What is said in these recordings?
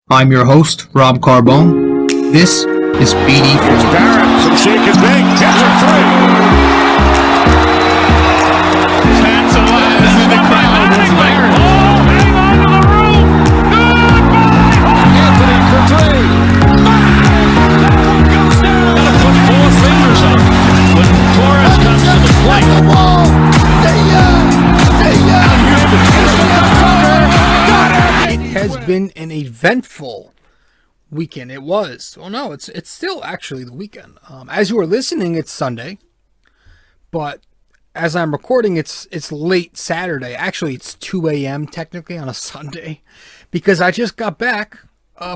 I'm your host, Rob Carbone. This is BD4. Barrett, some shake and bake, catch a three. Tantalizing the crowd as Barrett. Oh, hang on to the roof. Goodbye. Anthony for three. That one goes down. Gotta put four fingers up when Torres comes to the plate. The wall. It has been an eventful weekend. It was. Well, no, it's still actually the weekend. As you are listening, it's Sunday, but as I'm recording, it's late Saturday. Actually, it's 2 a.m. technically on a Sunday, because I just got back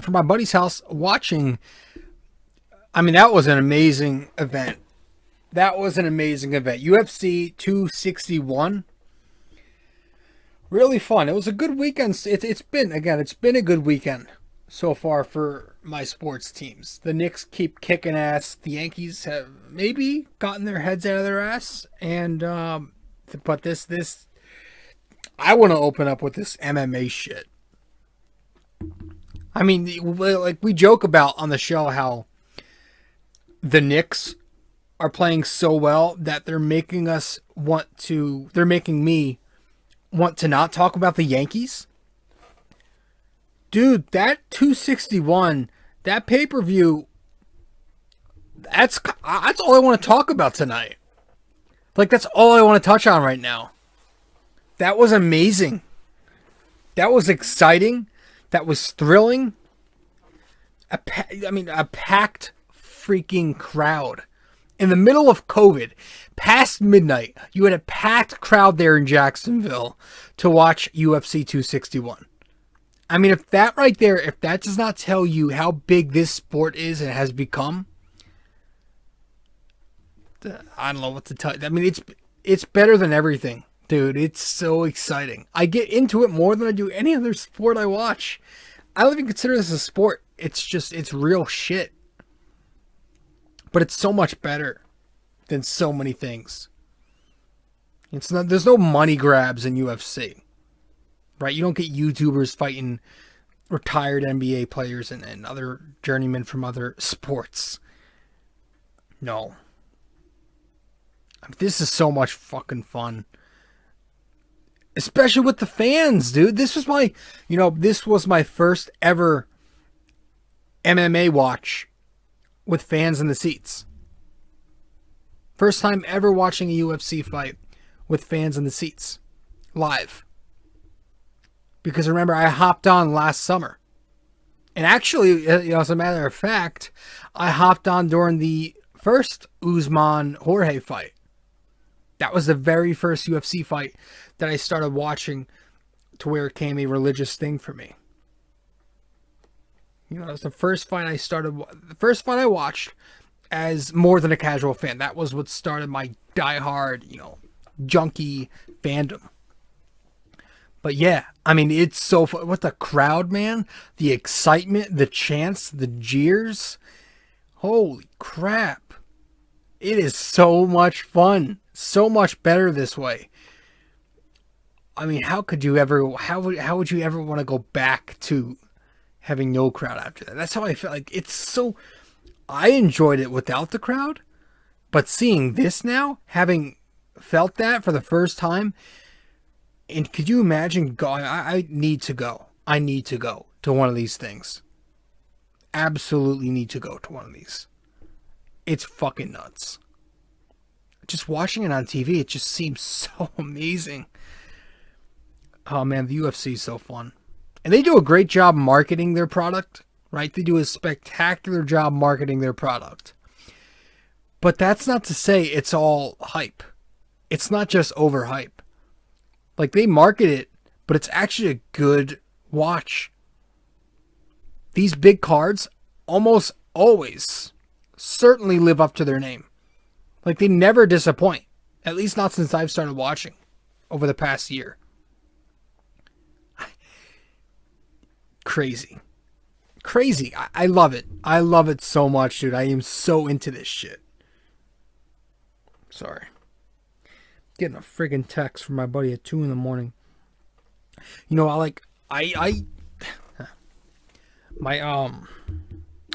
from my buddy's house watching. I mean, that was an amazing event. UFC 261. Really fun. It was a good weekend. It's been a good weekend so far for my sports teams. The Knicks keep kicking ass. The Yankees have maybe gotten their heads out of their ass. And but this I want to open up with this MMA shit. I mean, like we joke about on the show how the Knicks are playing so well that they're making me want to not talk about the Yankees. Dude, that 261, that pay-per-view, that's all I want to talk about tonight. Like, that's all I want to touch on right now. That was amazing. That was exciting. That was thrilling. A packed freaking crowd. In the middle of COVID, past midnight, you had a packed crowd there in Jacksonville to watch UFC 261. I mean, if that does not tell you how big this sport is and has become, I don't know what to tell you. I mean, it's better than everything, dude. It's so exciting. I get into it more than I do any other sport I watch. I don't even consider this a sport. It's real shit. But it's so much better than so many things. There's no money grabs in UFC. Right? You don't get YouTubers fighting retired NBA players and other journeymen from other sports. No. I mean, this is so much fucking fun. Especially with the fans, dude. This was my first ever MMA watch with fans in the seats. First time ever watching a UFC fight with fans in the seats. Live. Because remember, I hopped on last summer. And actually, as a matter of fact, I hopped on during the first Usman-Jorge fight. That was the very first UFC fight that I started watching to where it became a religious thing for me. It was the first fight I watched as more than a casual fan. That was what started my diehard, junkie fandom. But yeah, I mean, it's so fun. With the crowd, man, the excitement, the chants, the jeers. Holy crap. It is so much fun. So much better this way. I mean, how would you ever want to go back to having no crowd after that? That's how I felt. Like, I enjoyed it without the crowd, but seeing this now, having felt that for the first time, and could you imagine going? I need to go. I need to go to one of these things. Absolutely need to go to one of these. It's fucking nuts. Just watching it on TV, it just seems so amazing. Oh man, the UFC is so fun. And they do a great job marketing their product, right? They do a spectacular job marketing their product. But that's not to say it's all hype. It's not just overhype. Like, they market it, but it's actually a good watch. These big cards almost always certainly live up to their name. Like, they never disappoint. At least not since I've started watching over the past year. Crazy. I love it. I love it so much, dude. I am so into this shit. Sorry. Getting a friggin' text from my buddy at 2 a.m. You know, I my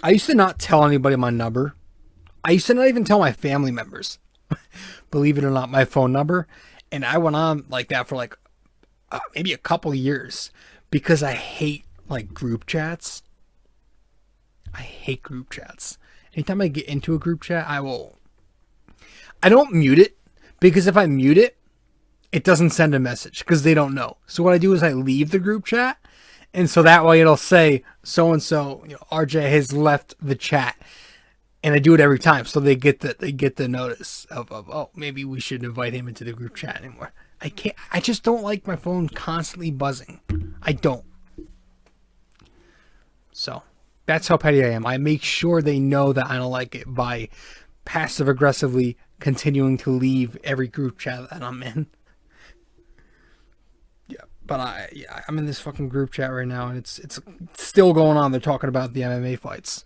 I used to not tell anybody my number. I used to not even tell my family members, believe it or not, my phone number. And I went on like that for like maybe a couple years because I hate like group chats. I hate group chats. Anytime I get into a group chat, I don't mute it, because if I mute it, it doesn't send a message because they don't know. So what I do is I leave the group chat, and so that way it'll say so-and-so, RJ has left the chat. And I do it every time, so they get the notice of oh, maybe we shouldn't invite him into the group chat anymore. I just don't like my phone constantly buzzing. I don't. So that's how petty I am. I make sure they know that I don't like it by passive aggressively continuing to leave every group chat that I'm in. Yeah, but I'm in this fucking group chat right now, and it's still going on. They're talking about the MMA fights.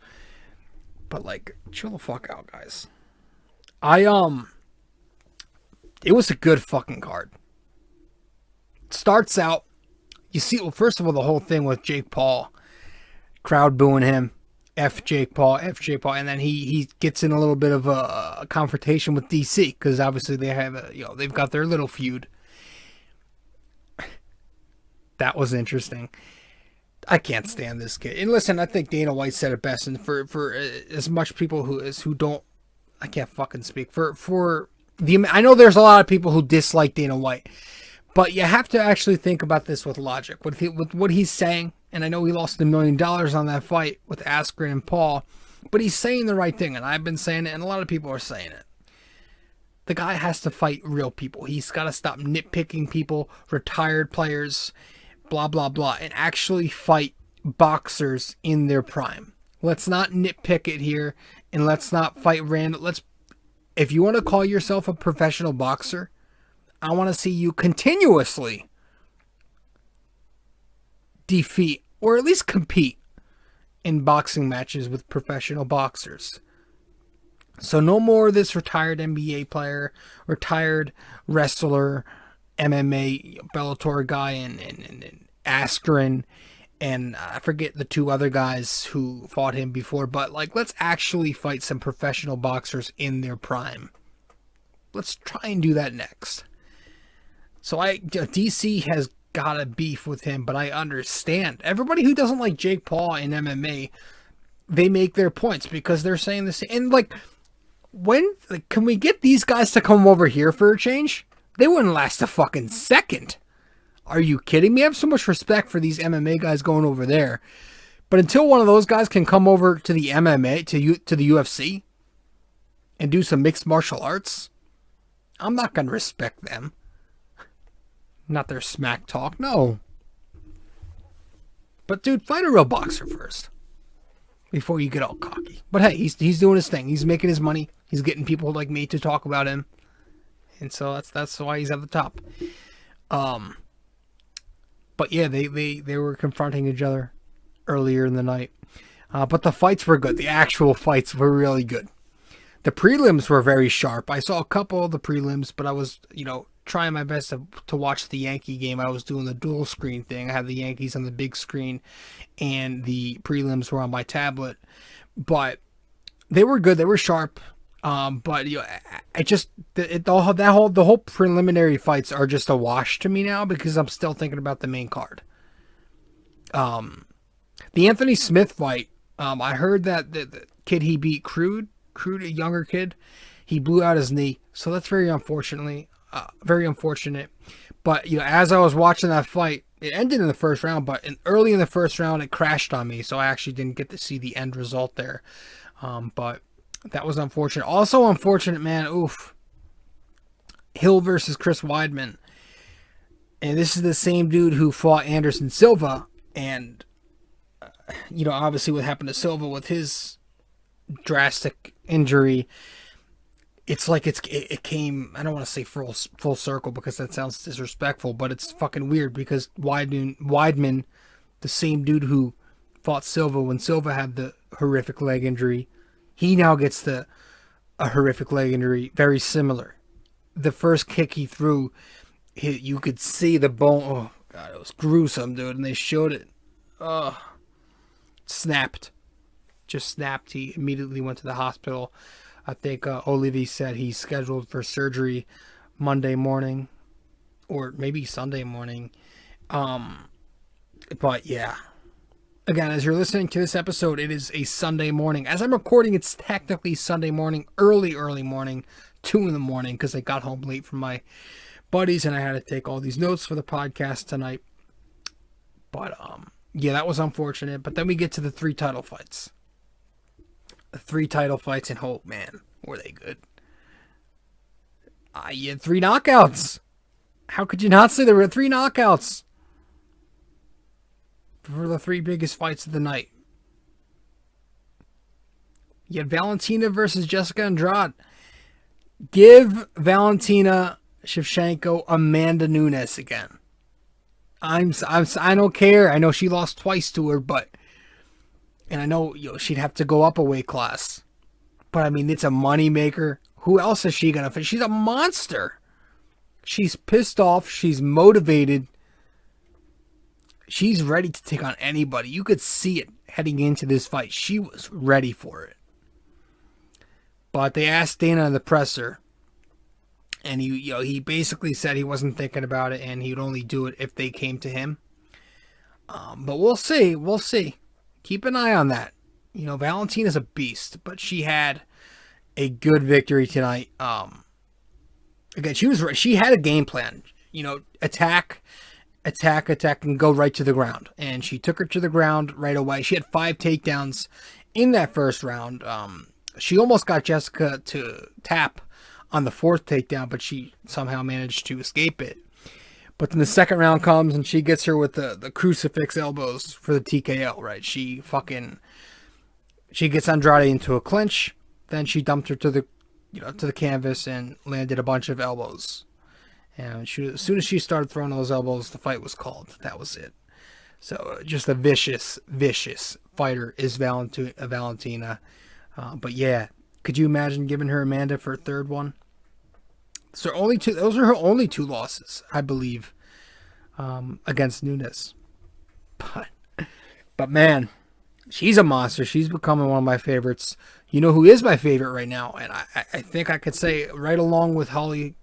But like, chill the fuck out, guys. It was a good fucking card. It starts out, you see, well, first of all, the whole thing with Jake Paul, crowd booing him, F Jake Paul, and then he gets in a little bit of a confrontation with DC, because obviously they have they've got their little feud. That was interesting. I can't stand this kid. And listen, I think Dana White said it best. And for as much people who don't, I can't fucking speak for the. I know there's a lot of people who dislike Dana White, but you have to actually think about this with logic. With what he's saying, and I know he lost $1 million on that fight with Askren and Paul, but he's saying the right thing, and I've been saying it, and a lot of people are saying it. The guy has to fight real people. He's got to stop nitpicking people, retired players, blah, blah, blah, and actually fight boxers in their prime. Let's not nitpick it here, and let's not fight random. If you want to call yourself a professional boxer, I want to see you continuously defeat, or at least compete in boxing matches with professional boxers. So no more of this retired NBA player, retired wrestler, MMA Bellator guy, and Askren, and I forget the two other guys who fought him before, but like, let's actually fight some professional boxers in their prime. Let's try and do that next. So DC has got a beef with him, but I understand. Everybody who doesn't like Jake Paul in MMA, they make their points because they're saying the same. And like, can we get these guys to come over here for a change? They wouldn't last a fucking second. Are you kidding me? I have so much respect for these MMA guys going over there. But until one of those guys can come over to the MMA, to the UFC, and do some mixed martial arts, I'm not going to respect them. Not their smack talk, no. But dude, fight a real boxer first, before you get all cocky. But hey, he's doing his thing. He's making his money. He's getting people like me to talk about him. And so that's why he's at the top. But yeah, they were confronting each other earlier in the night. But the fights were good. The actual fights were really good. The prelims were very sharp. I saw a couple of the prelims, but I was, trying my best to watch the Yankee game. I was doing the dual screen thing. I had the Yankees on the big screen, and the prelims were on my tablet. But they were good. They were sharp. But I just the whole preliminary fights are just a wash to me now, because I'm still thinking about the main card. The Anthony Smith fight. I heard that the kid he beat, Crude, a younger kid, he blew out his knee. So that's very unfortunate. But as I was watching that fight, it ended in the first round. But early in the first round, it crashed on me, so I actually didn't get to see the end result there. But that was unfortunate. Also unfortunate, man. Oof. Hill versus Chris Weidman. And this is the same dude who fought Anderson Silva. And, obviously what happened to Silva with his drastic injury. It's like it came, I don't want to say full circle because that sounds disrespectful, but it's fucking weird because Weidman, the same dude who fought Silva when Silva had the horrific leg injury, he now gets a horrific leg injury, very similar. The first kick he threw, you could see the bone. Oh, God, it was gruesome, dude. And they showed it. Snapped. Just snapped. He immediately went to the hospital. I think Olivier said he's scheduled for surgery Monday morning. Or maybe Sunday morning. But yeah. Again, as you're listening to this episode, it is a Sunday morning. As I'm recording, it's technically Sunday morning, early morning, 2 in the morning, because I got home late from my buddies and I had to take all these notes for the podcast tonight. But, yeah, that was unfortunate. But then we get to the 3 title fights. The 3 title fights, and oh, man, were they good. You had 3 knockouts. How could you not say there were 3 knockouts? For the 3 biggest fights of the night. You had Valentina versus Jessica Andrade. Give Valentina Shevchenko Amanda Nunes again. I don't care. I know she lost twice to her, but and I know she'd have to go up a weight class. But I mean, it's a moneymaker. Who else is she gonna fight? She's a monster. She's pissed off. She's motivated. She's ready to take on anybody. You could see it heading into this fight. She was ready for it. But they asked Dana in the presser, and he basically said he wasn't thinking about it, and he would only do it if they came to him. But we'll see. We'll see. Keep an eye on that. Valentina's a beast, but she had a good victory tonight. Again, she had a game plan. Attack, and go right to the ground. And she took her to the ground right away. She had 5 takedowns in that first round. She almost got Jessica to tap on the 4th takedown, but she somehow managed to escape it. But then the second round comes, and she gets her with the crucifix elbows for the TKO, right? She gets Andrade into a clinch. Then she dumped her to the canvas and landed a bunch of elbows. And as soon as she started throwing those elbows, the fight was called. That was it. So just a vicious fighter is Valentina. But yeah, could you imagine giving her Amanda for a 3rd one? So those are her only 2 losses, I believe, against Nunes. But man, she's a monster. She's becoming one of my favorites. You know who is my favorite right now? And I think I could say right along with Holly.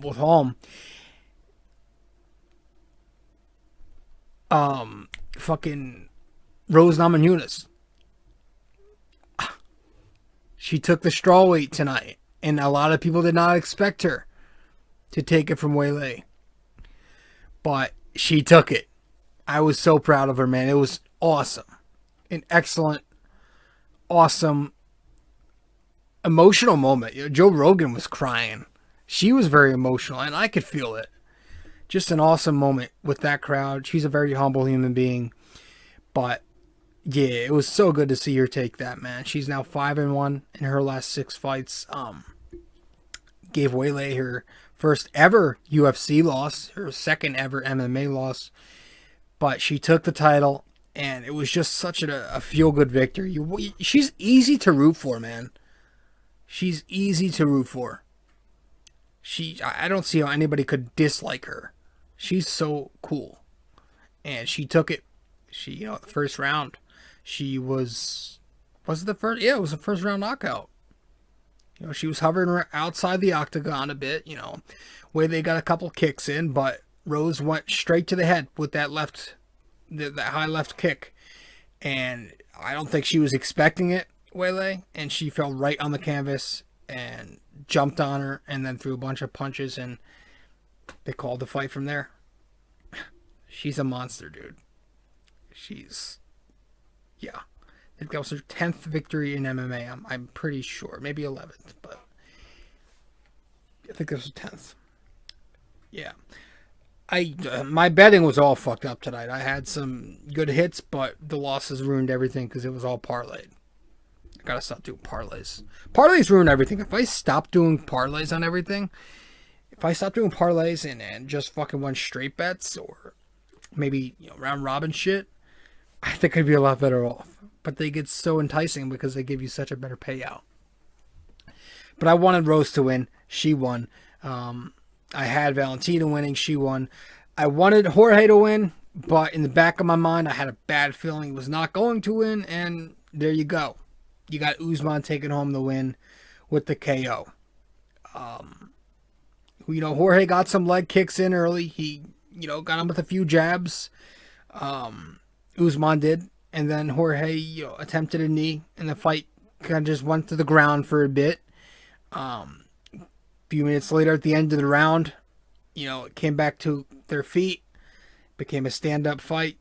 With Holm, fucking Rose Namajunas. She took the strawweight tonight, and a lot of people did not expect her to take it from Weili, but she took it. I was so proud of her, man. It was awesome, an excellent, awesome, emotional moment. Joe Rogan was crying. She was very emotional, and I could feel it. Just an awesome moment with that crowd. She's a very humble human being. But, yeah, it was so good to see her take that, man. She's now 5-1 in her last 6 fights. Gave Weili her first ever UFC loss, her 2nd ever MMA loss. But she took the title, and it was just such a feel-good victory. She's easy to root for, man. She's easy to root for. I don't see how anybody could dislike her. She's so cool. And she took it. The first round, she was it the first? Yeah, it was the first round knockout. She was hovering outside the octagon a bit, where they got a couple kicks in, but Rose went straight to the head with that high left kick. And I don't think she was expecting it, Weili, and she fell right on the canvas and jumped on her and then threw a bunch of punches, and they called the fight from there. She's a monster, dude. Yeah. I think that was her 10th victory in MMA. I'm pretty sure. Maybe 11th, but I think that was her 10th. Yeah. My betting was all fucked up tonight. I had some good hits, but the losses ruined everything because it was all parlayed. I gotta stop doing parlays. Parlays ruin everything. If I stop doing parlays on everything, if I stop doing parlays and just fucking won straight bets or maybe round robin shit, I think I'd be a lot better off. But they get so enticing because they give you such a better payout. But I wanted Rose to win. She won. I had Valentina winning. She won. I wanted Jorge to win, but in the back of my mind, I had a bad feeling he was not going to win, and there you go. You got Usman taking home the win with the KO. Jorge got some leg kicks in early. He, got him with a few jabs. Usman did. And then Jorge, attempted a knee, and the fight kind of just went to the ground for a bit. A few minutes later at the end of the round, it came back to their feet. Became a stand-up fight.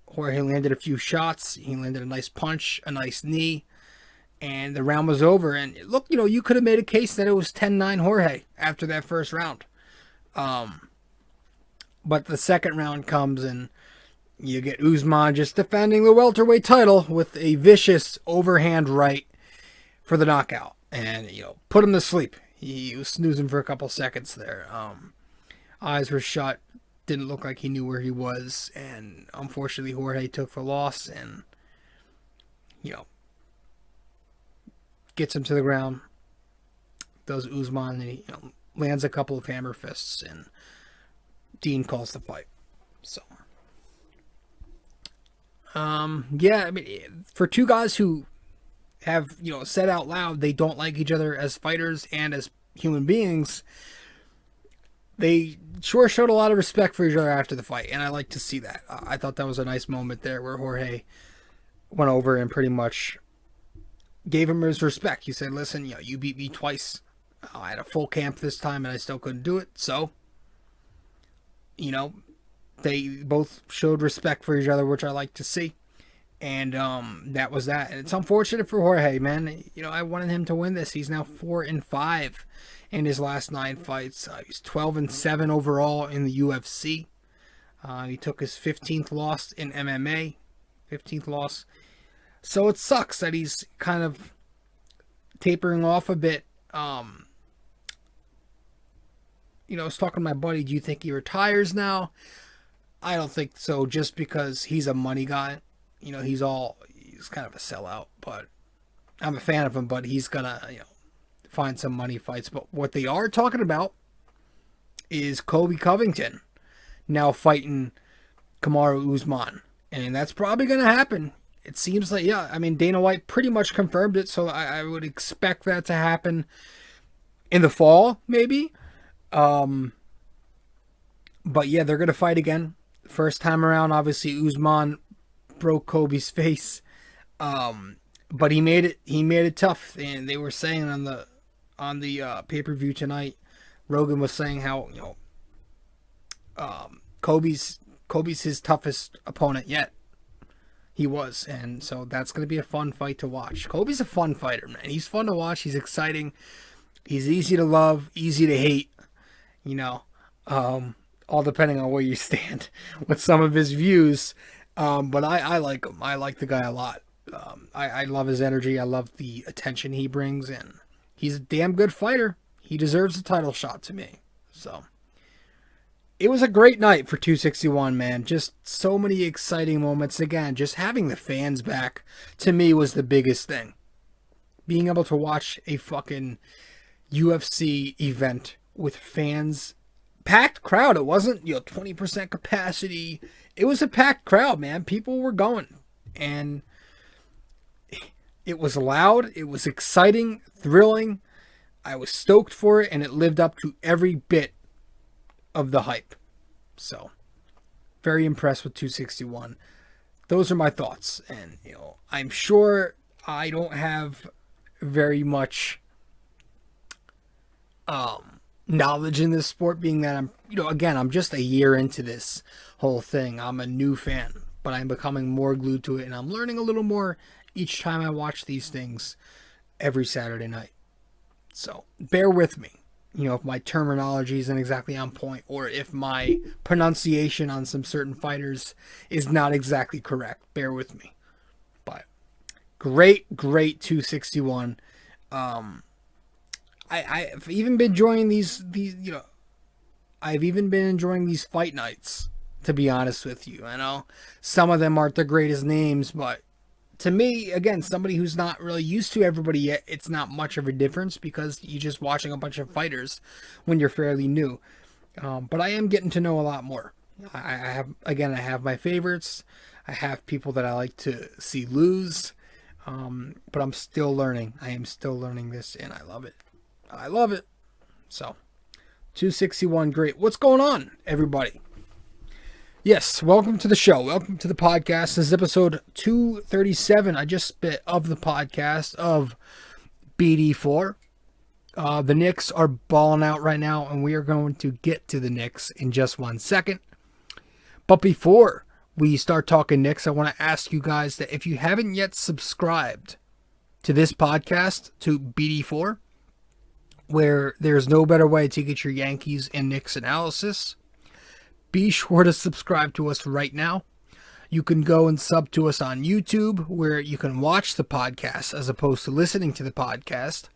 Jorge landed a few shots. He landed a nice punch, a nice knee. And the round was over. And look, you could have made a case that it was 10-9 Jorge after that first round. But the second round comes and you get Usman just defending the welterweight title with a vicious overhand right for the knockout. And, put him to sleep. He was snoozing for a couple seconds there. Eyes were shut. Didn't look like he knew where he was. And unfortunately, Jorge took the loss and, gets him to the ground. Does Usman, and he lands a couple of hammer fists, and Dean calls the fight. So, for two guys who have, said out loud they don't like each other as fighters and as human beings, they sure showed a lot of respect for each other after the fight, and I like to see that. I thought that was a nice moment there where Jorge went over and pretty much gave him his respect. He said, listen, you beat me twice. I had a full camp this time and I still couldn't do it. So, they both showed respect for each other, which I like to see. And that was that. And it's unfortunate for Jorge, man. I wanted him to win this. He's now 4-5 in his last 9 fights. He's 12-7 overall in the UFC. He took his 15th loss in MMA. 15th loss. So it sucks that he's kind of tapering off a bit. I was talking to my buddy, do you think he retires now? I don't think so, just because he's a money guy. He's kind of a sellout, but I'm a fan of him, but he's gonna, find some money fights. But what they are talking about is Colby Covington now fighting Kamaru Usman. And that's probably going to happen. It seems like, Dana White pretty much confirmed it, so I would expect that to happen in the fall, maybe. But yeah, they're going to fight again. First time around, obviously, Usman broke Kobe's face. But he made it tough. And they were saying on the pay-per-view tonight, Rogan was saying how, Kobe's his toughest opponent yet. He was, and so that's going to be a fun fight to watch. Kobe's a fun fighter, man. He's fun to watch. He's exciting. He's easy to love, easy to hate, all depending on where you stand with some of his views. But I like him. I like the guy a lot. I love his energy. I love the attention he brings, and he's a damn good fighter. He deserves a title shot to me. So it was a great night for 261, man. Just so many exciting moments. Again, just having the fans back, to me, was the biggest thing. Being able to watch a fucking UFC event with fans. Packed crowd. It wasn't, 20% capacity. It was a packed crowd, man. People were going. And it was loud. It was exciting, thrilling. I was stoked for it, and it lived up to every bit of the hype. So, very impressed with 261. Those are my thoughts. And, I'm sure I don't have very much knowledge in this sport, being that I'm, I'm just a year into this whole thing. I'm a new fan, but I'm becoming more glued to it, and I'm learning a little more each time I watch these things every Saturday night. So, bear with me. If my terminology isn't exactly on point, or if my pronunciation on some certain fighters is not exactly correct, bear with me. But great 261. I've even been enjoying these I've even been enjoying these fight nights, to be honest with you. I know some of them aren't the greatest names, but to me, again, somebody who's not really used to everybody yet, it's not much of a difference because you're just watching a bunch of fighters when you're fairly new. But I am getting to know a lot more. I have my favorites. I have people that I like to see lose. But I'm still learning. I am still learning this, and I love it. I love it. So, 261, great. What's going on, everybody? Yes, welcome to the show. Welcome to the podcast. This is episode 237. I just spit of the podcast of BD4. The Knicks are balling out right now, and we are going to get to the Knicks in just 1 second. But before we start talking Knicks, I want to ask you guys that if you haven't yet subscribed to this podcast, to BD4, where there's no better way to get your Yankees and Knicks analysis, be sure to subscribe to us right now. You can go and sub to us on YouTube, where you can watch the podcast as opposed to listening to the podcast.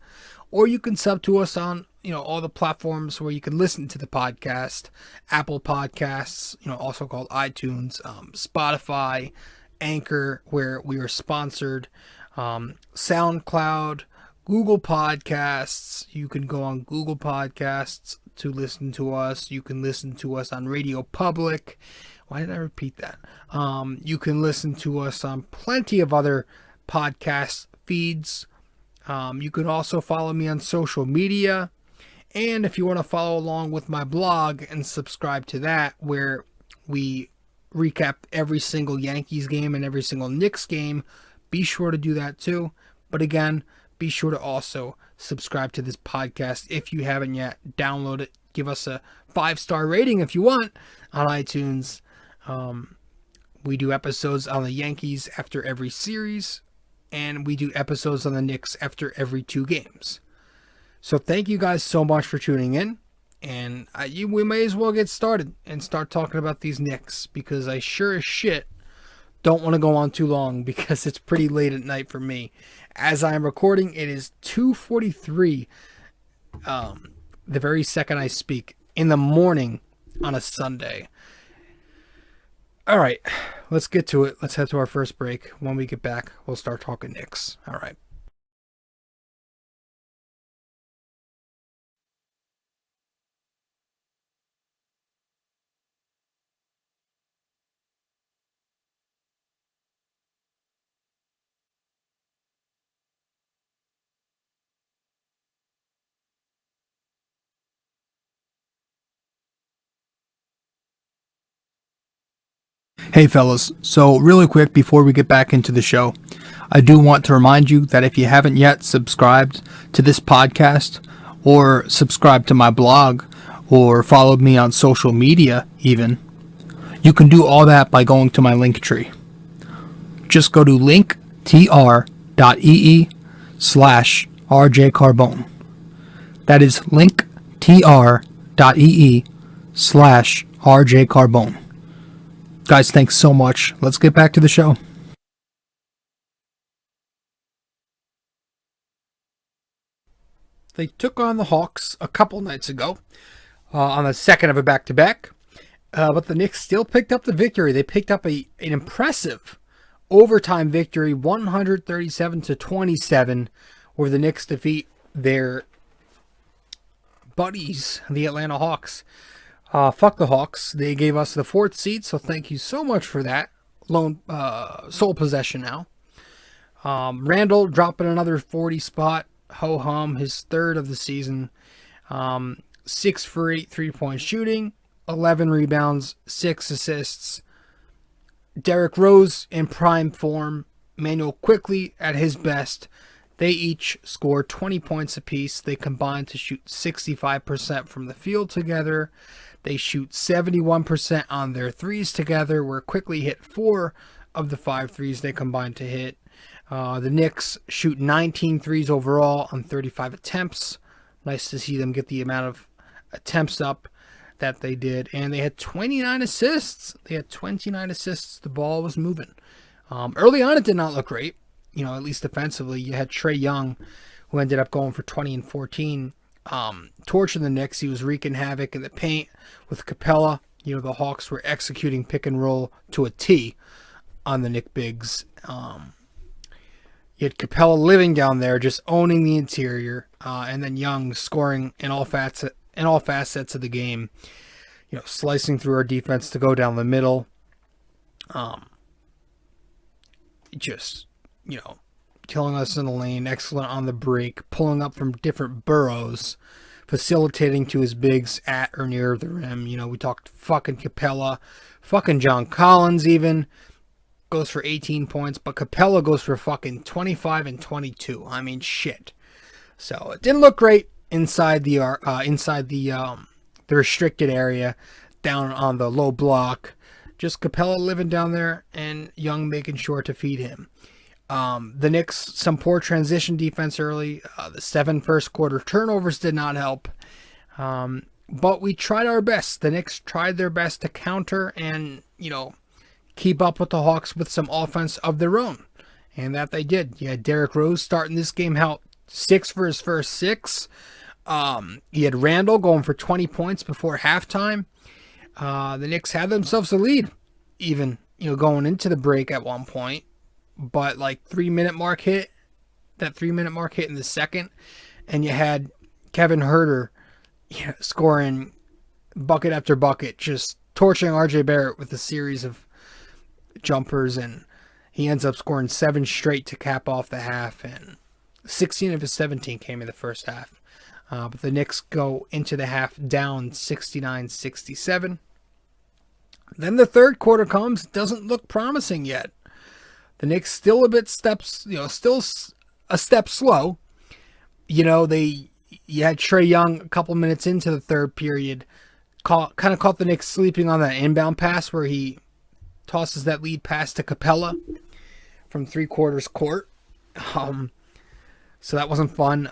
Or you can sub to us on, all the platforms where you can listen to the podcast. Apple Podcasts, also called iTunes, Spotify, Anchor, where we are sponsored, SoundCloud, Google Podcasts. You can go on Google Podcasts to listen to us. You can listen to us on Radio Public. Why did I repeat that? You can listen to us on plenty of other podcast feeds. You can also follow me on social media. And if you want to follow along with my blog and subscribe to that, where we recap every single Yankees game and every single Knicks game, be sure to do that too. But again, be sure to also subscribe to this podcast if you haven't yet. Download it. Give us a 5-star rating if you want on iTunes. We do episodes on the Yankees after every series, and we do episodes on the Knicks after every 2 games. So thank you guys so much for tuning in, and we may as well get started and start talking about these Knicks, because I sure as shit don't want to go on too long, because it's pretty late at night for me. As I am recording, it is 2:43, the very second I speak, in the morning on a Sunday. All right, let's get to it. Let's head to our first break. When we get back, we'll start talking Knicks. All right. Hey fellas, so really quick before we get back into the show, I do want to remind you that if you haven't yet subscribed to this podcast, or subscribed to my blog, or followed me on social media even, you can do all that by going to my link tree. Just go to linktr.ee/rjcarbone. That is linktr.ee/rjcarbone. Guys, thanks so much. Let's get back to the show. They took on the Hawks a couple nights ago on the second of a back-to-back. But the Knicks still picked up the victory. They picked up an impressive overtime victory, 137-27, where the Knicks defeat their buddies, the Atlanta Hawks. Fuck the Hawks. They gave us the 4th seed, so thank you so much for that. Sole possession now. Randle dropping another 40 spot. Ho-hum, his 3rd of the season. 6 for 8 3-point shooting. 11 rebounds, 6 assists. Derrick Rose in prime form. Manuel Quickley at his best. They each scored 20 points apiece. They combined to shoot 65% from the field together. They shoot 71% on their threes together, where Quickley hit 4 of the 5 threes they combined to hit. The Knicks shoot 19 threes overall on 35 attempts. Nice to see them get the amount of attempts up that they did. And they had 29 assists. The ball was moving. Early on, it did not look great. At least defensively. You had Trae Young, who ended up going for 20 and 14. Torching the Knicks. He was wreaking havoc in the paint with Capella. The Hawks were executing pick and roll to a T on the Knick bigs. You had Capella living down there, just owning the interior, and then Young scoring in all facets of the game. slicing through our defense to go down the middle. Just, killing us in the lane, excellent on the break, pulling up from different burrows, facilitating to his bigs at or near the rim. We talked fucking Capella, fucking John Collins even goes for 18 points, but Capella goes for fucking 25 and 22. I mean, shit. So it didn't look great inside the restricted area, down on the low block. Just Capella living down there and Young making sure to feed him. The Knicks, some poor transition defense early. The 7 first quarter turnovers did not help. But we tried our best. The Knicks tried their best to counter and, keep up with the Hawks with some offense of their own. And that they did. You had Derrick Rose starting this game out 6 for his first 6. He had Randle going for 20 points before halftime. The Knicks had themselves a lead, even, going into the break at one point. But 3-minute mark hit, that 3-minute mark hit in the second, and you had Kevin Huerter scoring bucket after bucket, just torching RJ Barrett with a series of jumpers, and he ends up scoring 7 straight to cap off the half, and 16 of his 17 came in the first half. But the Knicks go into the half down 69-67. Then the third quarter comes, doesn't look promising yet. The Knicks still still a step slow. You had Trae Young a couple minutes into the third period, kind of caught the Knicks sleeping on that inbound pass where he tosses that lead pass to Capella from 3/4 court. So that wasn't fun.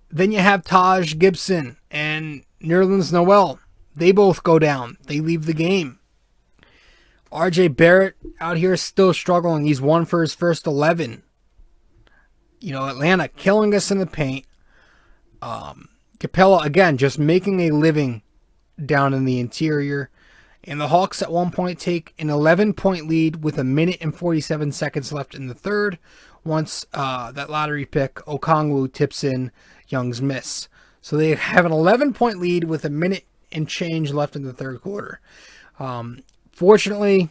Then you have Taj Gibson and Nerlens Noel. They both go down. They leave the game. RJ Barrett out here is still struggling. He's 1 for his first 11. Atlanta killing us in the paint. Capella, again, just making a living down in the interior. And the Hawks at one point take an 11-point lead with 1 minute and 47 seconds left in the third. Once that lottery pick, Okongwu, tips in Young's miss. So they have an 11-point lead with 1 minute and change left in the third quarter. Fortunately,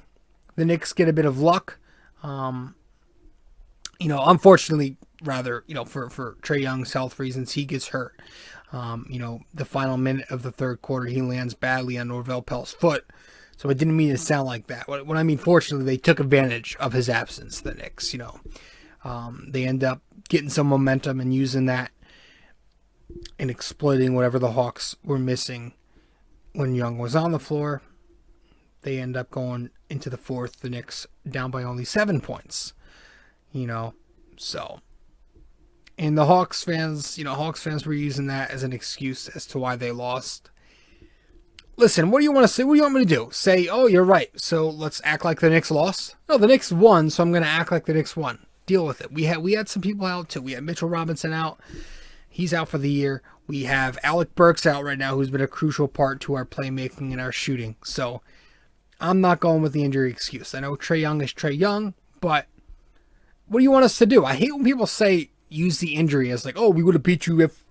the Knicks get a bit of luck. Unfortunately, rather, for Trae Young's health reasons, he gets hurt. The final minute of the third quarter, he lands badly on Norvel Pell's foot. So I didn't mean to sound like that. When I mean, fortunately, they took advantage of his absence, the Knicks, They end up getting some momentum and using that and exploiting whatever the Hawks were missing when Young was on the floor. They end up going into the fourth, the Knicks down by only 7 points. So. And the Hawks fans were using that as an excuse as to why they lost. Listen, what do you want to say? What do you want me to do? Say, oh, you're right, so let's act like the Knicks lost? No, the Knicks won, so I'm going to act like the Knicks won. Deal with it. We had some people out, too. We had Mitchell Robinson out. He's out for the year. We have Alec Burks out right now, who's been a crucial part to our playmaking and our shooting. So I'm not going with the injury excuse. I know Trae Young is Trae Young, but what do you want us to do? I hate when people use the injury as oh, we would have beat you if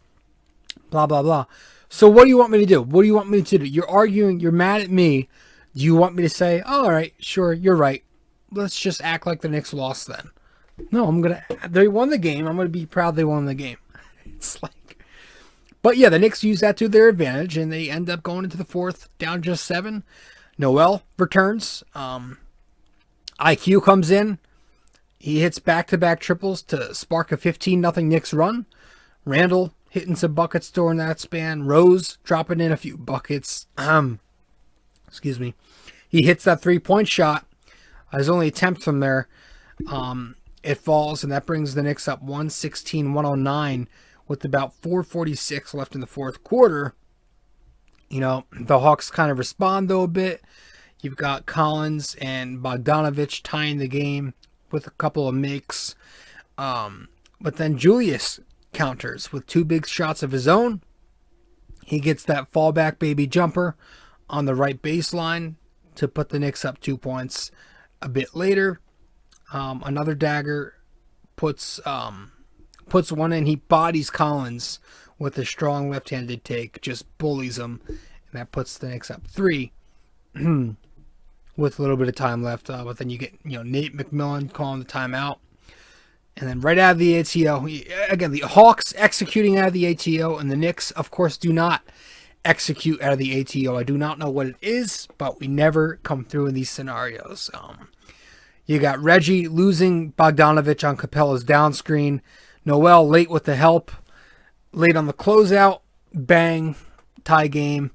blah, blah, blah. So what do you want me to do? What do you want me to do? You're arguing. You're mad at me. Do you want me to say, oh, all right, sure, you're right. Let's just act like the Knicks lost then. No, they won the game. I'm going to be proud they won the game. But yeah, the Knicks use that to their advantage, and they end up going into the fourth down just 7. Noel returns. IQ comes in. He hits back-to-back triples to spark a 15-0 Knicks run. Randle hitting some buckets during that span. Rose dropping in a few buckets. Excuse me. He hits that 3-point shot. His only attempt from there. It falls, and that brings the Knicks up 116-109 with about 4:46 left in the fourth quarter. The Hawks kind of respond, though, a bit. You've got Collins and Bogdanovich tying the game with a couple of makes. But then Julius counters with 2 big shots of his own. He gets that fallback baby jumper on the right baseline to put the Knicks up 2 points. A bit later, another dagger puts one in. He bodies Collins with a strong left-handed take, just bullies him, and that puts the Knicks up 3 with a little bit of time left. But then you get, Nate McMillan calling the timeout. And then right out of the ATO, again, the Hawks executing out of the ATO, and the Knicks, of course, do not execute out of the ATO. I do not know what it is, but we never come through in these scenarios. You got Reggie losing Bogdanovich on Capella's down screen. Noel late with the help. Late on the closeout. Bang. Tie game.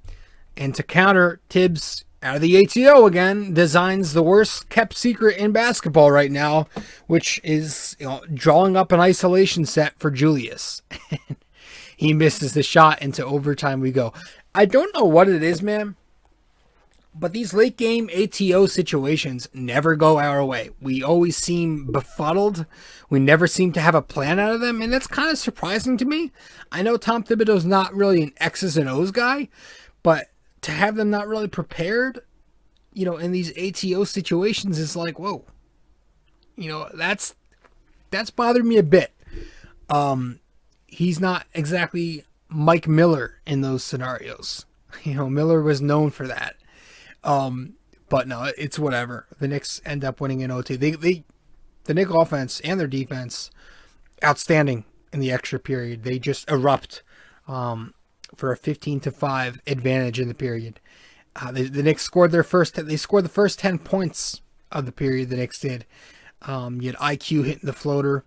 And to counter, Tibbs out of the ATO again designs the worst kept secret in basketball right now, which is drawing up an isolation set for Julius. He misses the shot. Into overtime we go. I don't know what it is, man, but these late game ATO situations never go our way. We always seem befuddled. We never seem to have a plan out of them, and that's kind of surprising to me. I know Tom Thibodeau's not really an X's and O's guy, but to have them not really prepared, in these ATO situations is like, whoa. That's bothered me a bit. He's not exactly Mike Miller in those scenarios. Miller was known for that. But no, it's whatever. The Knicks end up winning in OT. The Knicks offense and their defense, outstanding in the extra period. They just erupt for a 15-5 advantage in the period. The Knicks scored the first 10 points of the period. The Knicks did. You had IQ hitting the floater.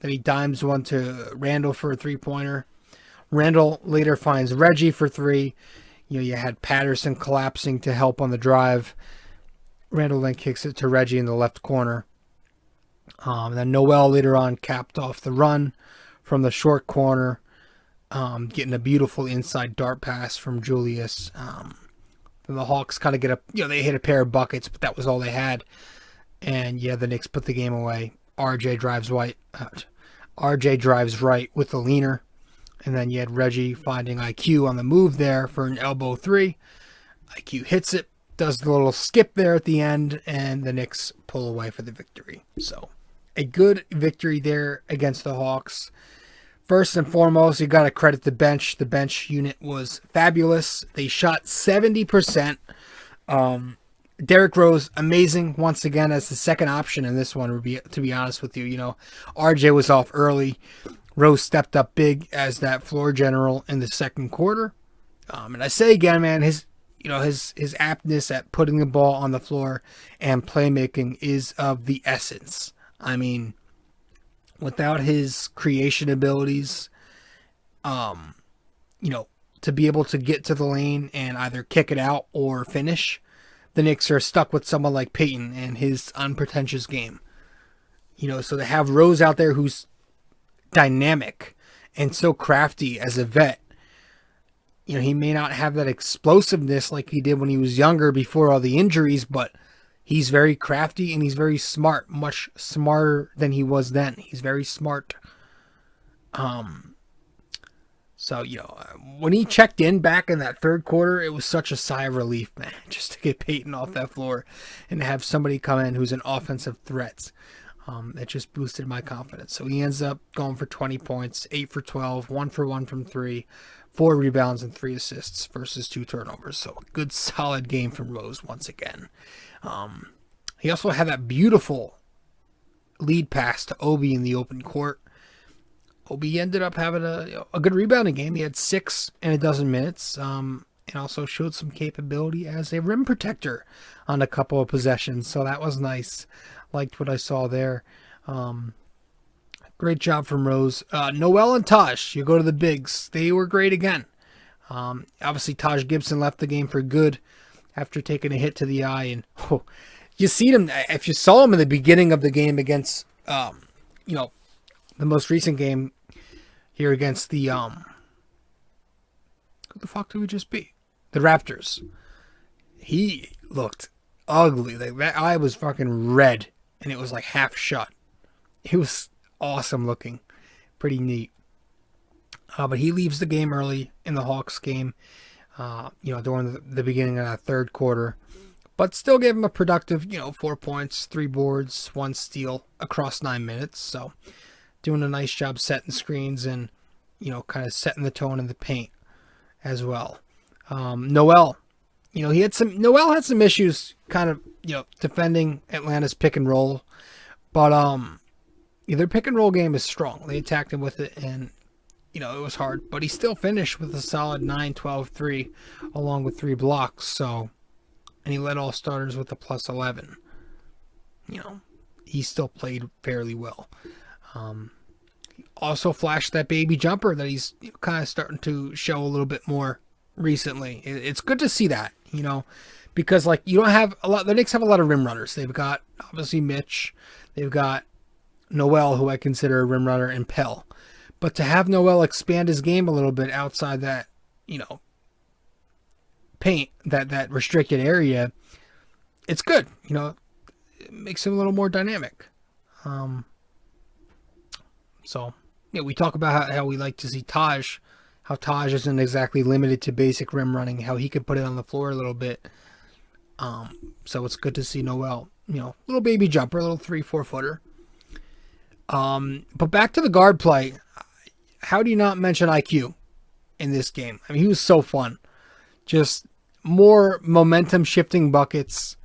Then he dimes one to Randle for a 3-pointer. Randle later finds Reggie for 3. You had Patterson collapsing to help on the drive. Randle then kicks it to Reggie in the left corner. And then Noel later on capped off the run from the short corner, getting a beautiful inside dart pass from Julius. Then the Hawks kind of get they hit a pair of buckets, but that was all they had. And the Knicks put the game away. RJ drives right with the leaner. And then you had Reggie finding IQ on the move there for an elbow 3. IQ hits it, does the little skip there at the end, and the Knicks pull away for the victory. So, a good victory there against the Hawks. First and foremost, you got to credit the bench. The bench unit was fabulous. They shot 70%. Derrick Rose, amazing once again as the second option in this one, to be honest with you. RJ was off early. Rose stepped up big as that floor general in the second quarter. And I say again, man, his aptness at putting the ball on the floor and playmaking is of the essence. I mean, without his creation abilities, to be able to get to the lane and either kick it out or finish, the Knicks are stuck with someone like Peyton and his unpretentious game. So to have Rose out there who's dynamic and so crafty as a vet, he may not have that explosiveness like he did when he was younger before all the injuries, but he's very crafty and he's very smart, much smarter than he was then. He's very smart. So, when he checked in back in that third quarter, it was such a sigh of relief, man, just to get Peyton off that floor and to have somebody come in who's an offensive threat. That just boosted my confidence. So he ends up going for 20 points, 8 for 12, 1 for 1 from 3, 4 rebounds and 3 assists versus 2 turnovers. So a good solid game from Rose once again. He also had that beautiful lead pass to Obi in the open court. Obi ended up having a good rebounding game. He had 6 in a dozen minutes. And also showed some capability as a rim protector on a couple of possessions. So that was nice. Liked what I saw there. Great job from Rose. Noel and Taj, you go to the bigs. They were great again. Obviously, Taj Gibson left the game for good after taking a hit to the eye. And you see him, if you saw him in the beginning of the game against, the most recent game here against the, who the fuck did we just beat? The Raptors. He looked ugly. Like, that eye was fucking red. And it was like half shut. It was awesome looking. Pretty neat. But he leaves the game early in the Hawks game. During the beginning of that third quarter. But still gave him a productive, 4 points, 3 boards, 1 steal across 9 minutes. So doing a nice job setting screens and, kind of setting the tone in the paint as well. Noel, Noel had some issues kind of, defending Atlanta's pick and roll, but their pick and roll game is strong. They attacked him with it, and it was hard, but he still finished with a solid 9-12-3 along with 3 blocks. So, and he led all starters with a plus 11. He still played fairly well. He also flashed that baby jumper that he's kind of starting to show a little bit more recently. It's good to see that, because you don't have a lot. The Knicks have a lot of rim runners. They've got obviously Mitch. They've got Noel, who I consider a rim runner, and Pell. But to have Noel expand his game a little bit outside that, paint, that restricted area, it's good. It makes him a little more dynamic. So, we talk about how we like to see Taj, how Taj isn't exactly limited to basic rim running, how he could put it on the floor a little bit. So it's good to see Noel, little baby jumper, a little 3-4 footer. But back to the guard play. How do you not mention IQ in this game? I mean, he was so fun. Just more momentum shifting buckets.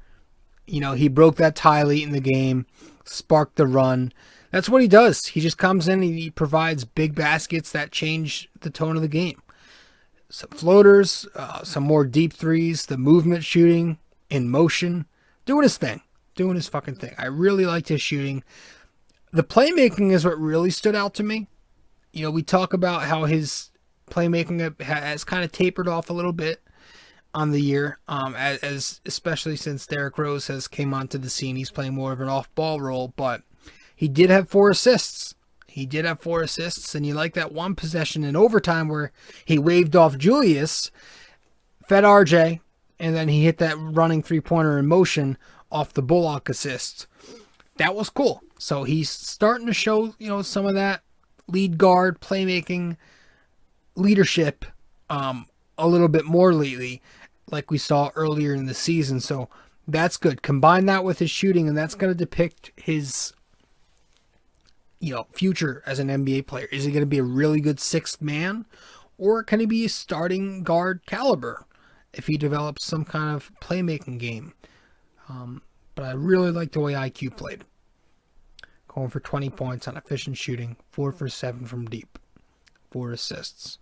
He broke that tie late in the game, sparked the run. That's what he does. He just comes in and he provides big baskets that change the tone of the game. Some floaters, some more deep threes, the movement shooting, in motion, doing his thing, doing his fucking thing. I really liked his shooting. The playmaking is what really stood out to me. We talk about how his playmaking has kind of tapered off a little bit on the year, as especially since Derrick Rose has came onto the scene. He's playing more of an off-ball role, but he did have 4 assists. And you like that one possession in overtime where he waved off Julius, fed RJ, and then he hit that running 3-pointer in motion off the Bullock assist. That was cool. So he's starting to show, some of that lead guard playmaking leadership a little bit more lately, like we saw earlier in the season. So that's good. Combine that with his shooting, and that's going to depict his future as an NBA player. Is he going to be a really good 6th man, or can he be a starting guard caliber if he develops some kind of playmaking game? But I really like the way IQ played. Going for 20 points on efficient shooting, 4 for 7 from deep, 4 assists.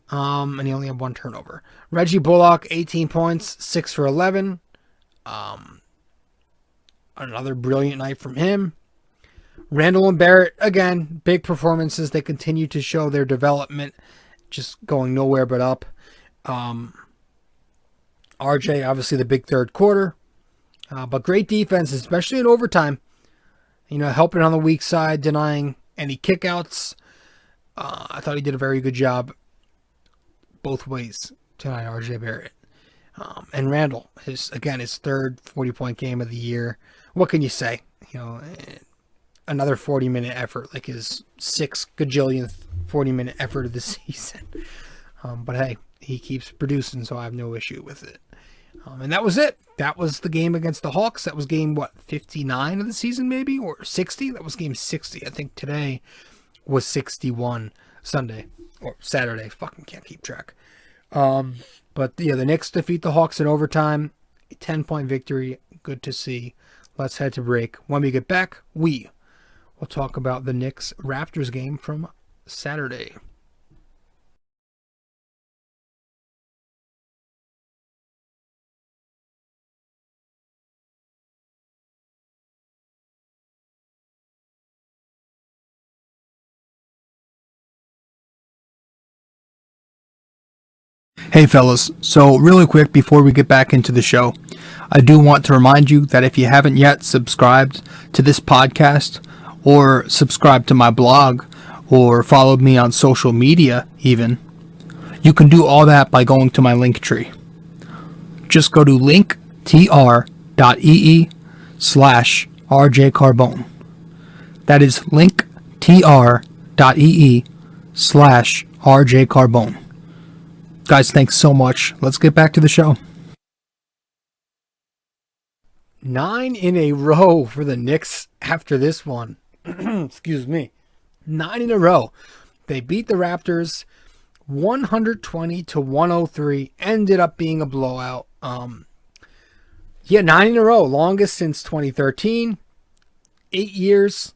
And he only had 1 turnover. Reggie Bullock, 18 points, 6 for 11. Another brilliant night from him. Randle and Barrett, again, big performances. They continue to show their development, just going nowhere but up. RJ, obviously the big third quarter. But great defense, especially in overtime. Helping on the weak side, denying any kickouts. I thought he did a very good job both ways tonight, RJ Barrett. And Randle, his third 40-point game of the year. What can you say? Another 40-minute effort, like his 6 gajillionth 40-minute effort of the season. But hey, he keeps producing, so I have no issue with it. And that was it. That was the game against the Hawks. That was game, 59 of the season maybe? Or 60? That was game 60. I think today was 61. Sunday. Or Saturday. Fucking can't keep track. But yeah, the Knicks defeat the Hawks in overtime. A 10-point victory. Good to see. Let's head to break. When we get back, we'll talk about the Knicks Raptors game from Saturday. Hey fellas, so really quick before we get back into the show, I do want to remind you that if you haven't yet subscribed to this podcast, or subscribed to my blog, or followed me on social media even, you can do all that by going to my link tree. Just go to linktr.ee/RJCarbone. That is linktr.ee/RJCarbone. Guys, thanks so much. Let's get back to the show. 9 in a row for the Knicks after this one. Excuse me. 9 in a row. They beat the Raptors 120-103. Ended up being a blowout. 9 in a row. Longest since 2013. 8 years.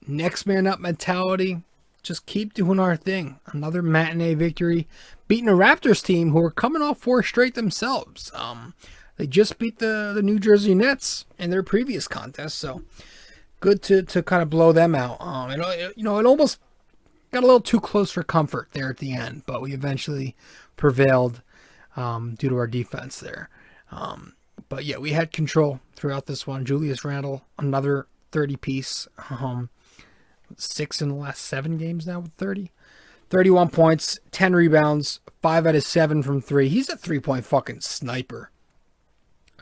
Next man up mentality. Just keep doing our thing. Another matinee victory. Beating a Raptors team who are coming off 4 straight themselves. They just beat the New Jersey Nets in their previous contest. So good to kind of blow them out. It almost got a little too close for comfort there at the end, but we eventually prevailed due to our defense there. But yeah, we had control throughout this one. Julius Randle, another 30-piece. 6 in the last 7 games now with 30. 31 points, 10 rebounds, 5 out of 7 from 3. He's a 3-point fucking sniper.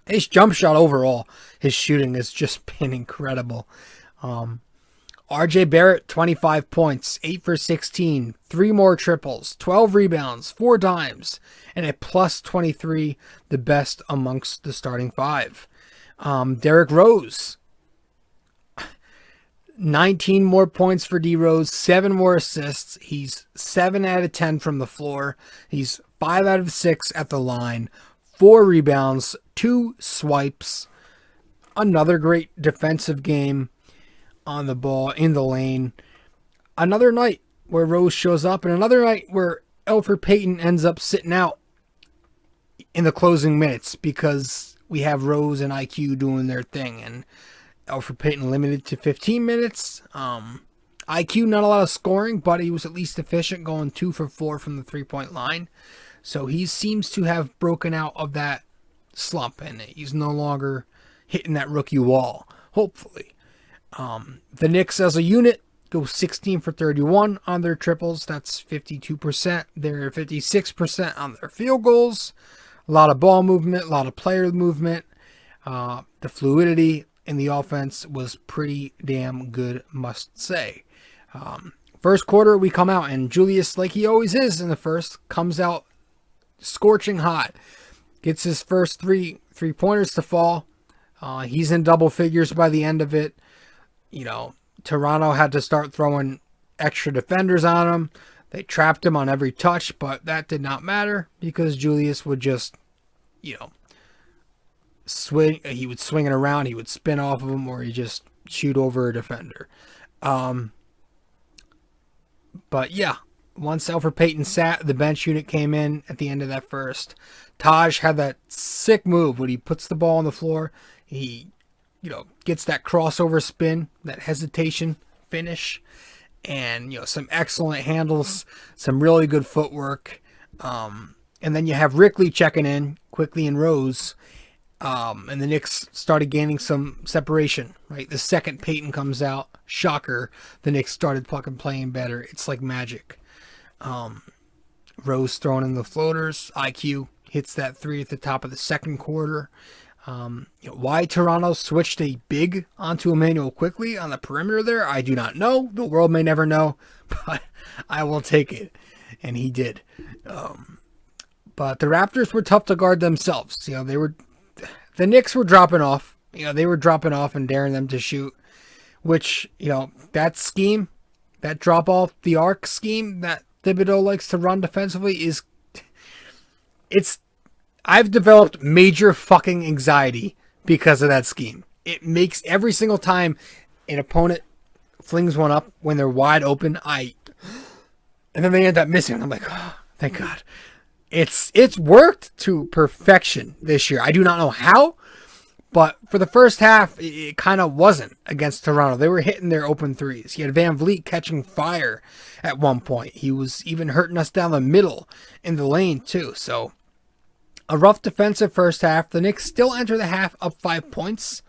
His jump shot overall, his shooting has just been incredible. RJ Barrett, 25 points, 8 for 16, 3 more triples, 12 rebounds, 4 dimes, and a plus 23, the best amongst the starting 5. Derrick Rose, 19 more points for D Rose, 7 more assists. He's 7 out of 10 from the floor. He's 5 out of 6 at the line, 4 rebounds, 2 swipes. Another great defensive game on the ball, in the lane. Another night where Rose shows up, and another night where Elfrid Payton ends up sitting out in the closing minutes because we have Rose and IQ doing their thing, and Elfrid Payton limited to 15 minutes. IQ, not a lot of scoring, but he was at least efficient, going 2 for 4 from the 3-point line. So he seems to have broken out of that slump, and he's no longer hitting that rookie wall, hopefully. The Knicks as a unit go 16 for 31 on their triples. That's 52%. They're 56% on their field goals. A lot of ball movement, a lot of player movement. The fluidity in the offense was pretty damn good, must say. First quarter, we come out, and Julius, like he always is in the first, comes out scorching hot. Gets his first three-pointers to fall. He's in double figures by the end of it. Toronto had to start throwing extra defenders on him. They trapped him on every touch, but that did not matter because Julius would just, swing. He would swing it around. He would spin off of him, or he'd just shoot over a defender. But yeah, once Elfrid Payton sat, the bench unit came in at the end of that first. Taj had that sick move when he puts the ball on the floor. He gets that crossover spin, that hesitation finish, and, some excellent handles, some really good footwork. And then you have Rickley checking in quickly in Rose. And the Knicks started gaining some separation, right? The second Payton comes out, shocker, the Knicks started fucking playing better. It's like magic. Rose throwing in the floaters. IQ hits that 3 at the top of the second quarter. Why Toronto switched a big onto Emmanuel quickly on the perimeter there, I do not know. The world may never know, but I will take it. And he did. But the Raptors were tough to guard themselves. The Knicks were dropping off. They were dropping off and daring them to shoot, which, that scheme, that drop off the arc scheme that Thibodeau likes to run defensively I've developed major fucking anxiety because of that scheme. It makes every single time an opponent flings one up when they're wide open, and then they end up missing. And I'm like, oh, thank God. It's worked to perfection this year. I do not know how, but for the first half, it kind of wasn't against Toronto. They were hitting their open threes. You had Van Vliet catching fire at one point. He was even hurting us down the middle in the lane too. So a rough defensive first half. The Knicks still enter the half up 5 points.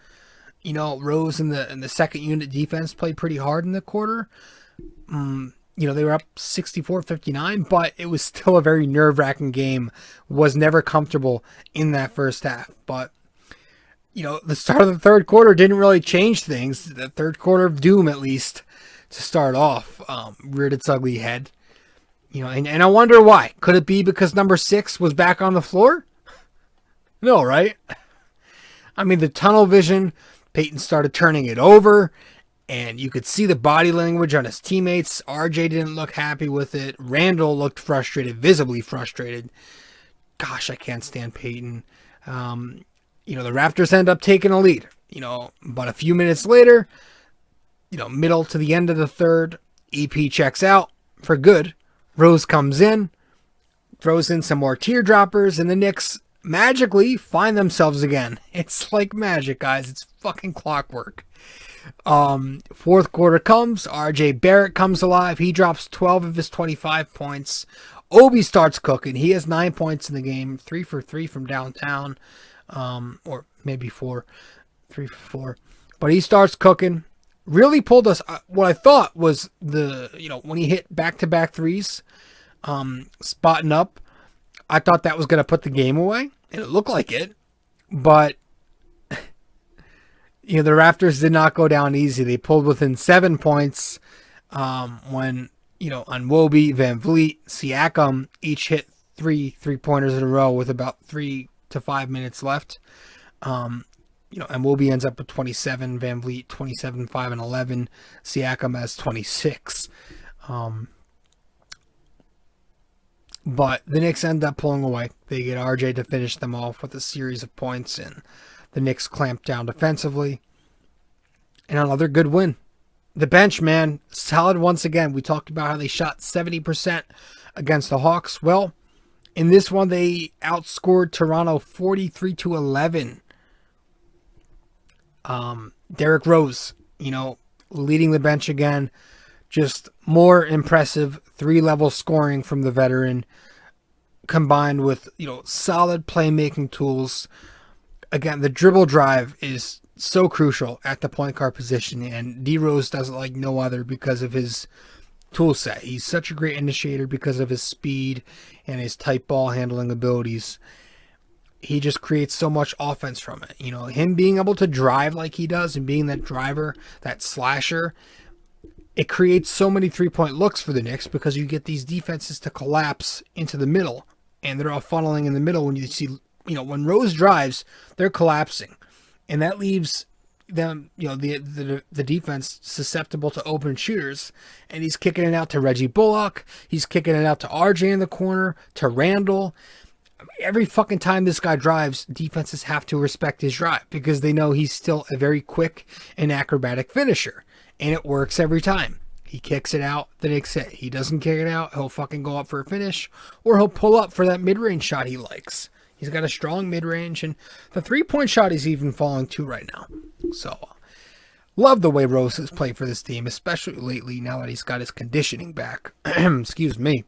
Rose and the second unit defense played pretty hard in the quarter. They were up 64-59, but it was still a very nerve-wracking game. Was never comfortable in that first half. But, the start of the third quarter didn't really change things. The third quarter of doom, at least, to start off, reared its ugly head. And I wonder why. Could it be because number 6 was back on the floor? No, right? I mean, the tunnel vision, Payton started turning it over, And you could see the body language on his teammates. RJ didn't look happy with it. Randle looked frustrated, visibly frustrated. Gosh, I can't stand Peyton. The Raptors end up taking a lead. But a few minutes later, middle to the end of the third, EP checks out for good. Rose comes in, throws in some more teardroppers, and the Knicks magically find themselves again. It's like magic, guys. It's fucking clockwork. Fourth quarter comes. RJ Barrett comes alive. He drops 12 of his 25 points. Obi starts cooking. He has 9 points in the game, 3 for 3 from downtown, or maybe 3 for 4. But he starts cooking. Really pulled us. What I thought was when he hit back-to-back threes, spotting up. I thought that was going to put the game away, and it looked like it. But the Raptors did not go down easy. They pulled within 7 points when on Wobie, Van Vliet, Siakam each hit 3 3-pointers in a row with about 3 to 5 minutes left. And Wobie ends up with 27, Van Vliet 27, 5, and 11. Siakam has 26. But the Knicks end up pulling away. They get RJ to finish them off with a series of points, and the Knicks clamp down defensively. And another good win. The bench, man, solid once again. We talked about how they shot 70% against the Hawks. Well, in this one, they outscored Toronto 43-11. Derrick Rose, leading the bench again. Just more impressive 3-level scoring from the veteran, combined with, solid playmaking tools. Again, the dribble drive is so crucial at the point guard position, and D Rose does it like no other because of his tool set. He's such a great initiator because of his speed and his tight ball handling abilities. He just creates so much offense from it. Him being able to drive like he does and being that driver, that slasher, it creates so many 3-point looks for the Knicks because you get these defenses to collapse into the middle, and they're all funneling in the middle. When you see, when Rose drives, they're collapsing, and that leaves them, the defense susceptible to open shooters. And he's kicking it out to Reggie Bullock. He's kicking it out to RJ in the corner, to Randle. Every fucking time this guy drives, defenses have to respect his drive because they know he's still a very quick and acrobatic finisher. And it works every time. He kicks it out, the Knicks hit. He doesn't kick it out, he'll fucking go up for a finish, or he'll pull up for that mid-range shot he likes. He's got a strong mid-range, and the 3-point shot is even falling too right now. So, love the way Rose has played for this team, especially lately now that he's got his conditioning back. Excuse me.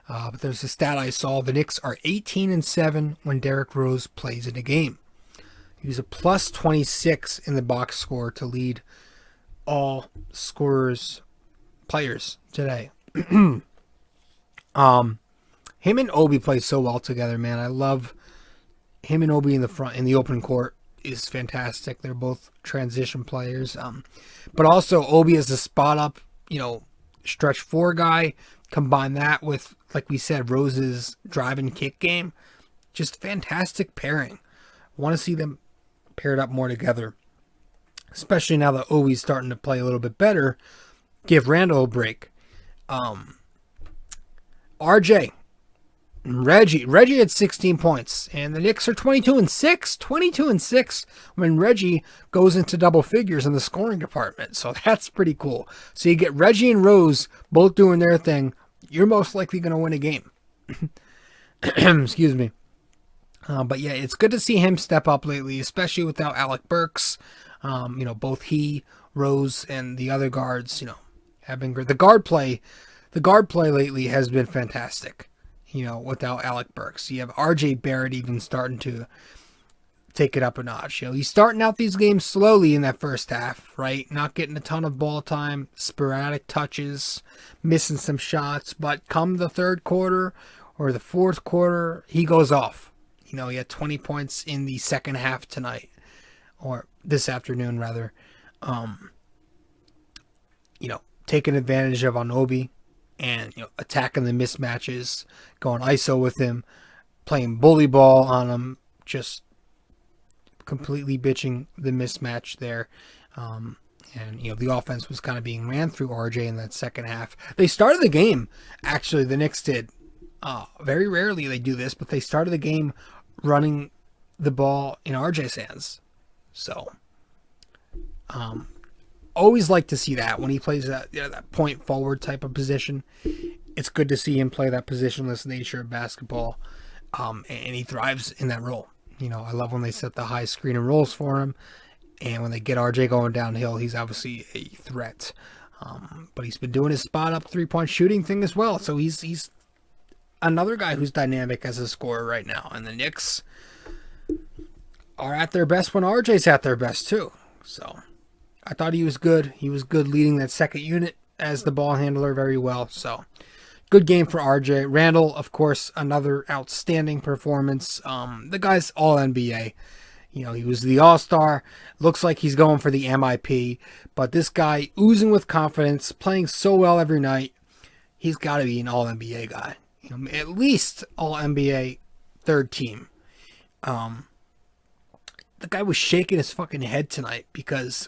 But there's a stat I saw. The Knicks are 18-7 when Derrick Rose plays in a game. He's a plus 26 in the box score to lead all players today. Him and Obi play so well together, man. I love him and Obi in the open court is fantastic. They're both transition players. But also Obi is a spot up, stretch 4 guy. Combine that with, like we said, Rose's drive and kick game. Just fantastic pairing. Want to see them paired up more together. Especially now that Obi's starting to play a little bit better. Give Randle a break. RJ. Reggie had 16 points. And the Knicks are 22-6. 22-6 when Reggie goes into double figures in the scoring department. So that's pretty cool. So you get Reggie and Rose both doing their thing. You're most likely going to win a game. Excuse me. But yeah, it's good to see him step up lately, especially without Alec Burks. Both he, Rose, and the other guards, have been great. The guard play lately has been fantastic. Without Alec Burks, you have RJ Barrett even starting to take it up a notch. He's starting out these games slowly in that first half, right? Not getting a ton of ball time, sporadic touches, missing some shots. But come the third quarter or the fourth quarter, he goes off. He had 20 points in the second half tonight. Or this afternoon, rather. Taking advantage of Obi and, attacking the mismatches, going ISO with him, playing bully ball on him, just completely bitching the mismatch there. And, the offense was kind of being ran through RJ in that second half. They started the game, actually, the Knicks did. Very rarely they do this, but they started the game running the ball in RJ's hands. So, always like to see that when he plays that point forward type of position. It's good to see him play that positionless nature of basketball, and he thrives in that role. I love when they set the high screen and rolls for him, and when they get RJ going downhill, he's obviously a threat. But he's been doing his spot up 3-point shooting thing as well, so he's another guy who's dynamic as a scorer right now. And the Knicks are at their best when RJ's at their best too. So I thought he was good. He was good leading that second unit as the ball handler very well. So good game for RJ. Randle, of course, another outstanding performance. The guy's all NBA. He was the all-star. Looks like he's going for the MIP. But this guy oozing with confidence, playing so well every night. He's got to be an all-NBA guy. At least all-NBA third team. The guy was shaking his fucking head today because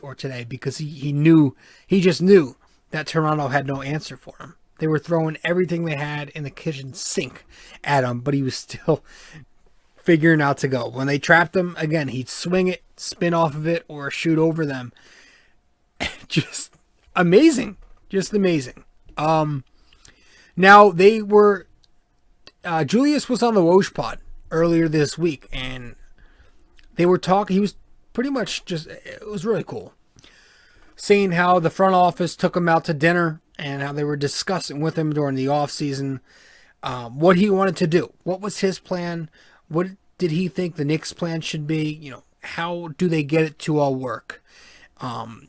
he just knew that Toronto had no answer for him. They were throwing everything they had in the kitchen sink at him, but he was still figuring out to go. When they trapped him, again, he'd swing it, spin off of it, or shoot over them. Just amazing. Just amazing. Now, they were... Julius was on the Woj pod earlier this week, and they were talking. He was pretty much it was really cool. Saying how the front office took him out to dinner and how they were discussing with him during the offseason what he wanted to do. What was his plan? What did he think the Knicks' plan should be? How do they get it to all work?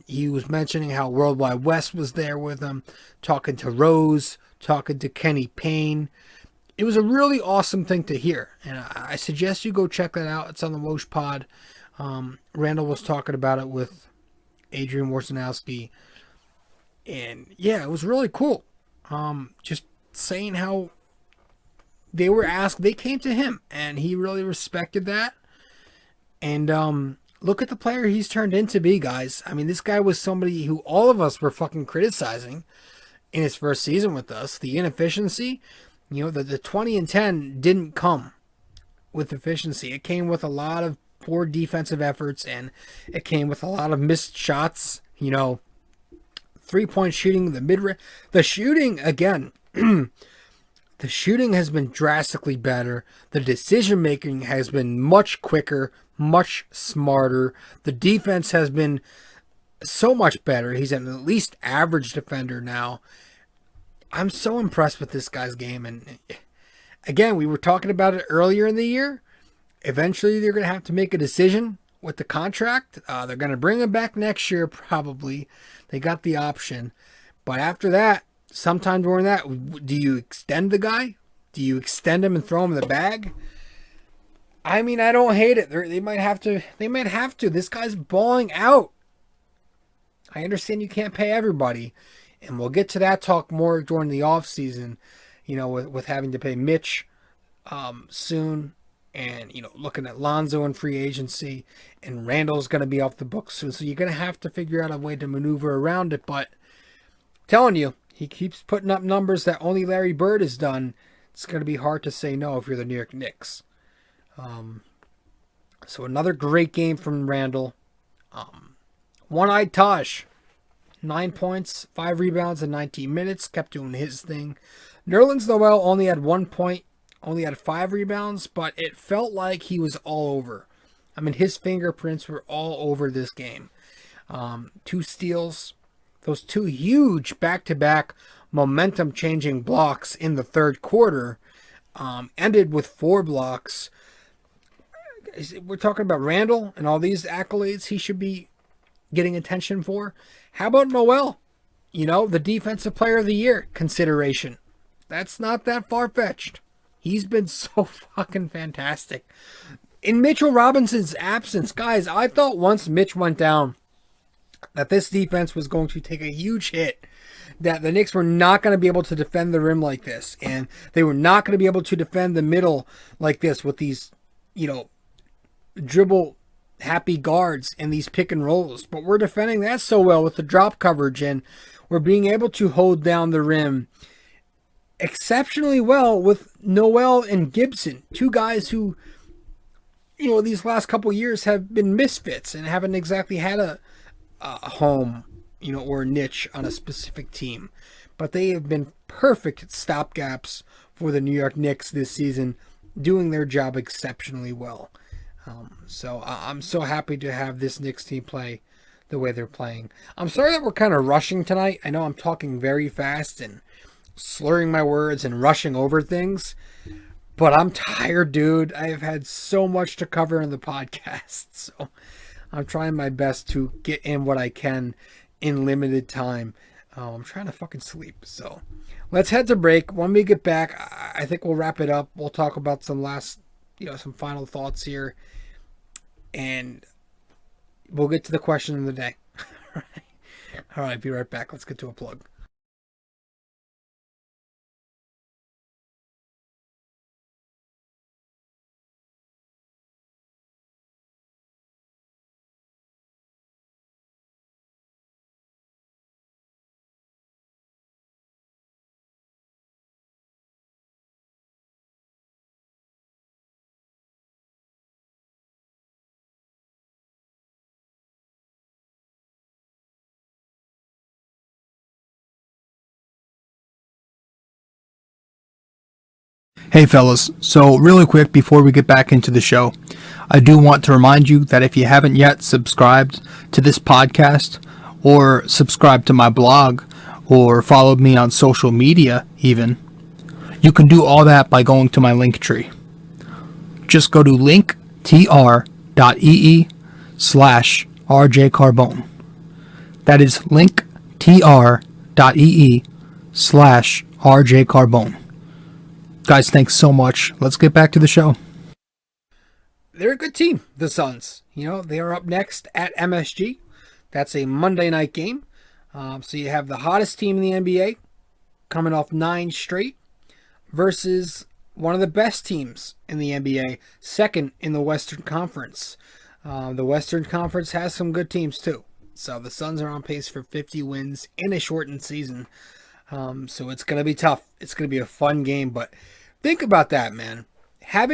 He was mentioning how Worldwide West was there with him, talking to Rose, talking to Kenny Payne. It was a really awesome thing to hear, and I suggest you go check that out. It's on the Woj pod. Randall was talking about it with Adrian Wojnarowski, and yeah, it was really cool. Just saying how they were asked, they came to him, and he really respected that. And look at the player he's turned into be, guys. I mean, this guy was somebody who all of us were fucking criticizing in his first season with us. The inefficiency. The 20 and 10 didn't come with efficiency. It came with a lot of poor defensive efforts, and it came with a lot of missed shots. 3-point shooting, the shooting, again, the shooting has been drastically better. The decision-making has been much quicker, much smarter. The defense has been so much better. He's an at least average defender now. I'm so impressed with this guy's game. And again, we were talking about it earlier in the year. Eventually, they're going to have to make a decision with the contract. They're going to bring him back next year, probably. They got the option. But after that, sometime during that, do you extend the guy? Do you extend him and throw him in the bag? I mean, I don't hate it. They might have to. This guy's balling out. I understand you can't pay everybody. And we'll get to that talk more during the offseason, with having to pay Mitch soon, and, looking at Lonzo in free agency, and Randall's going to be off the books soon. So you're going to have to figure out a way to maneuver around it. But I'm telling you, he keeps putting up numbers that only Larry Bird has done. It's going to be hard to say no if you're the New York Knicks. So another great game from Randall. One-eyed Taj. 9 points, 5 rebounds in 19 minutes. Kept doing his thing. Nerlens Noel only had 1 point, only had 5 rebounds, but it felt like he was all over. I mean, his fingerprints were all over this game. 2 steals. Those 2 huge back-to-back momentum-changing blocks in the third quarter ended with 4 blocks. We're talking about Randall and all these accolades he should be getting attention for. How about Noel? The Defensive Player of the Year consideration. That's not that far-fetched. He's been so fucking fantastic. In Mitchell Robinson's absence, guys, I thought once Mitch went down that this defense was going to take a huge hit, that the Knicks were not going to be able to defend the rim like this, and they were not going to be able to defend the middle like this with these, dribble happy guards in these pick and rolls, but we're defending that so well with the drop coverage, and we're being able to hold down the rim exceptionally well with Noel and Gibson, two guys who, these last couple years have been misfits and haven't exactly had a home, or a niche on a specific team. But they have been perfect stopgaps for the New York Knicks this season, doing their job exceptionally well. So I'm so happy to have this Knicks team play the way they're playing. I'm sorry that we're kind of rushing tonight. I know I'm talking very fast and slurring my words and rushing over things, but I'm tired, dude. I have had so much to cover in the podcast, so I'm trying my best to get in what I can in limited time. I'm trying to fucking sleep, so let's head to break. When we get back, I think we'll wrap it up. We'll talk about some some final thoughts here, and we'll get to the question of the day. All right, be right back. Let's get to a plug. Hey fellas, so really quick before we get back into the show, I do want to remind you that if you haven't yet subscribed to this podcast, or subscribed to my blog, or followed me on social media even, you can do all that by going to my link tree. Just go to linktr.ee/rjcarbone. That is linktr.ee/rjcarbone. Guys, thanks so much. Let's get back to the show. They're a good team, the Suns. They are up next at MSG. That's a Monday night game. So you have the hottest team in the NBA coming off 9 straight versus one of the best teams in the NBA, second in the Western Conference. The Western Conference has some good teams too. So the Suns are on pace for 50 wins in a shortened season. So it's going to be tough. It's going to be a fun game, but think about that, man. We have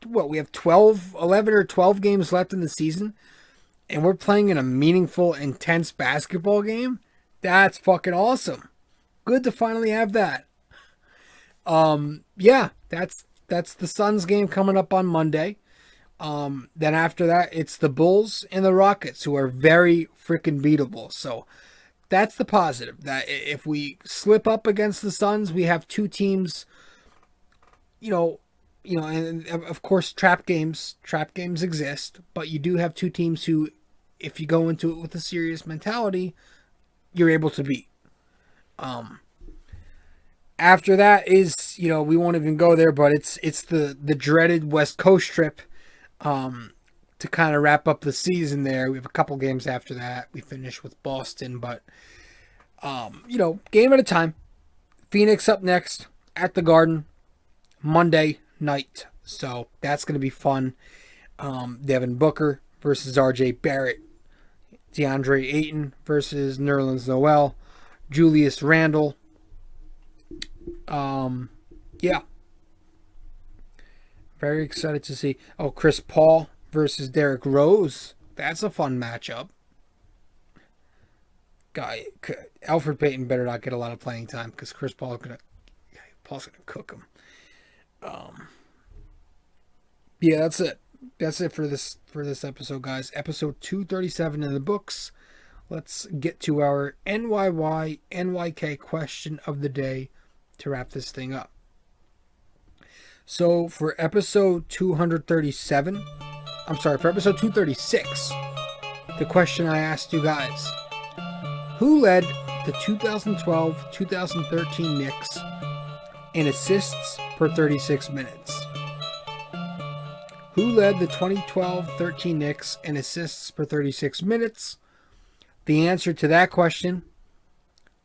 11 or 12 games left in the season, and we're playing in a meaningful, intense basketball game. That's fucking awesome. Good to finally have that. That's the Suns game coming up on Monday. Then after that, it's the Bulls and the Rockets, who are very freaking beatable. So that's the positive. That if we slip up against the Suns, we have two teams, and of course trap games exist, but you do have two teams who, if you go into it with a serious mentality, you're able to beat. After that is, we won't even go there, but it's the dreaded West Coast trip. To kind of wrap up the season there. We have a couple games after that. We finish with Boston, but, game at a time. Phoenix up next at the Garden Monday night. So that's going to be fun. Devin Booker versus RJ Barrett. DeAndre Ayton versus Nerlens Noel. Julius Randle. Very excited to see. Chris Paul versus Derrick Rose. That's a fun matchup. Alfred Payton better not get a lot of playing time because Chris Paul's gonna cook him. That's it. That's it for this episode, guys. Episode 237 in the books. Let's get to our NYK question of the day to wrap this thing up. So for episode 236, the question I asked you guys: who led the 2012-2013 Knicks in assists per 36 minutes? Who led the 2012-13 Knicks in assists per 36 minutes? The answer to that question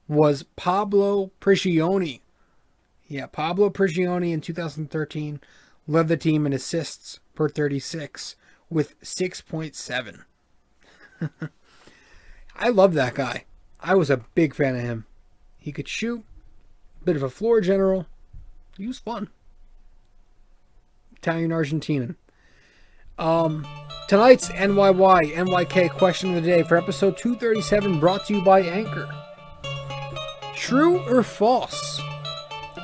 was Pablo Prigioni. Yeah, Pablo Prigioni in 2013 led the team in assists per 36 with 6.7. I love that guy. I was a big fan of him. He could shoot, bit of a floor general. He was fun. Italian Argentinian. Tonight's NYK question of the day for episode 237 brought to you by Anchor. True or false?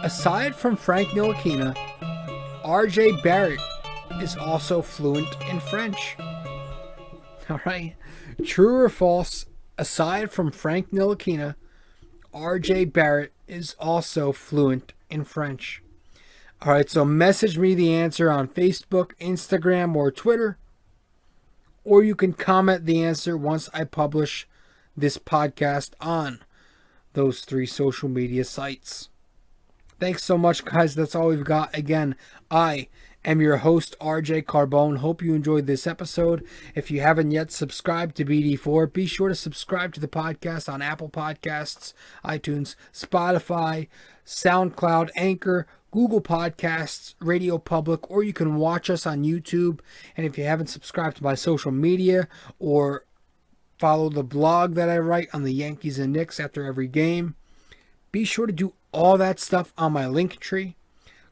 Aside from Frank Ntilikina, RJ Barrett is also fluent in French. Alright. True or false? Aside from Frank Ntilikina, RJ Barrett is also fluent in French. Alright, so message me the answer on Facebook, Instagram, or Twitter. Or you can comment the answer once I publish this podcast on those 3 social media sites. Thanks so much, guys. That's all we've got. Again, I am your host, RJ Carbone. Hope you enjoyed this episode. If you haven't yet subscribed to BD4, be sure to subscribe to the podcast on Apple Podcasts, iTunes, Spotify, SoundCloud, Anchor, Google Podcasts, Radio Public, or you can watch us on YouTube. And if you haven't subscribed to my social media or follow the blog that I write on the Yankees and Knicks after every game, be sure to do all that stuff on my Linktree.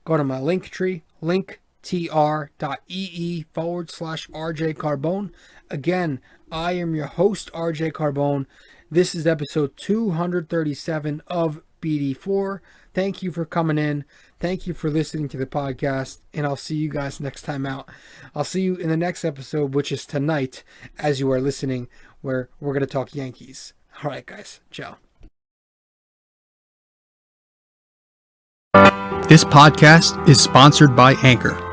Go to my Linktree, linktr.ee/RJ Carbone. Again, I am your host, RJ Carbone. This is episode 237 of BD4. Thank you for coming in. Thank you for listening to the podcast, and I'll see you guys next time out. I'll see you in the next episode, which is tonight, as you are listening, where we're going to talk Yankees. All right, guys. Ciao. This podcast is sponsored by Anchor.